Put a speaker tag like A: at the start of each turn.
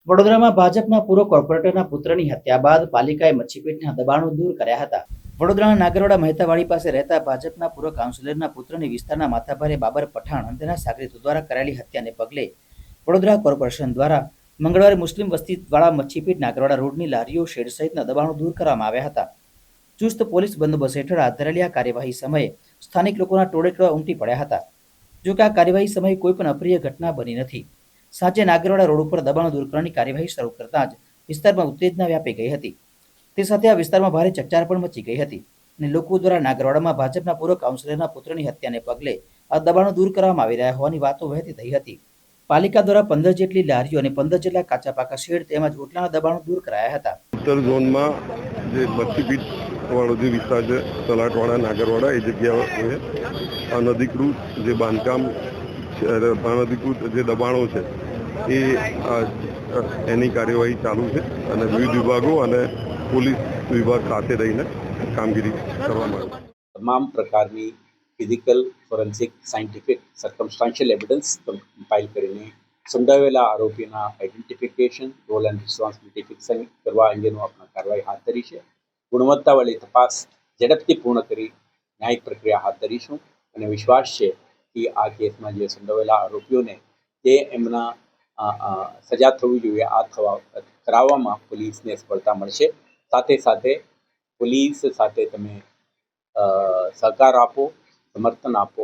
A: વડોદરામાં ભાજપના પૂર્વ કોર્પોરેટરના પુત્રની હત્યા બાદ પાલિકાએ મચ્છીપીટના દબાણો દૂર કર્યા હતા. વડોદરાના નાગરવાડા મહેતાવાડી પાસે રહેતા ભાજપના પૂર્વ કાઉન્સિલરના પુત્રની વિસ્તારના માથાભારે બાબર પઠાણ અને તેના સાગરીતો દ્વારા કરાયેલી હત્યાને પગલે વડોદરા કોર્પોરેશન દ્વારા મંગળવારે મુસ્લિમ વસ્તીવાળા મચ્છીપીટ નાગરવાડા રોડની લારીઓ શેડ સહિતના દબાણો દૂર કરવામાં આવ્યા હતા. ચુસ્ત પોલીસ બંદોબસ્ત હેઠળ હાથ ધરેલી આ કાર્યવાહી સમયે સ્થાનિક લોકોના ટોળે ઉમટી પડ્યા હતા. જોકે આ કાર્યવાહી સમયે કોઈ પણ અપ્રિય ઘટના બની નથી. સાંજે નાગરવાડા રોડ ઉપર દબાણો દૂર કરવાની કાર્યવાહી શરૂ કરતા જ વિસ્તારમાં ઉત્તેજના વ્યાપી ગઈ હતી. તે સાથે આ વિસ્તારમાં ભારે ચકચાર પણ મચી ગઈ હતી અને લોકો દ્વારા નાગરવાડામાં ભાજપના પૂર્વ કાઉન્સિલરના પુત્રની હત્યાને પગલે આ દબાણો દૂર કરવામાં આવી રહ્યા હોવાની વાતો વહેતી થઈ હતી. પાલિકા દ્વારા 15 જેટલી લારીઓ અને 15 જેટલા કાચા પાકા શેડ તેમજ ઓટલાના દબાણો દૂર કરાયા હતા.
B: ઉત્તર ઝોનમાં જે મચ્છીપીટ વાળો જે વિસ્તાર છે, તલાટવાડા નાગરવાડા, એ જગ્યાએ અનધિકૃત જે બાંધકામ, અનધિકૃત જે દબાણો છે એની કાર્યવાહી ચાલુ છે અને વિવિધ વિભાગો અને પોલીસ વિભાગ સાથે રહીને કામગીરી કરવામાં આવે છે.
C: તમામ પ્રકારની physical, forensic, scientific, circumstantial evidence compile કરીને સંડોવાયેલા આરોપીના identification, role and responsibility fixing કરવા અંગેનું આપણે કાર્યવાહી હાથ ધરી છે. ગુણવત્તાવાળી તપાસ ઝડપથી પૂર્ણ કરી ન્યાયિક પ્રક્રિયા હાથ ધરીશું અને વિશ્વાસ છે કે આ કેસમાં જે સંડોવાયેલા આરોપીઓને તે એમના સજા થવી જોઈએ આ કરાવવામાં પોલીસને સફળતા મળશે. સાથે સાથે પોલીસ સાથે તમે સહકાર આપો, સમર્થન આપો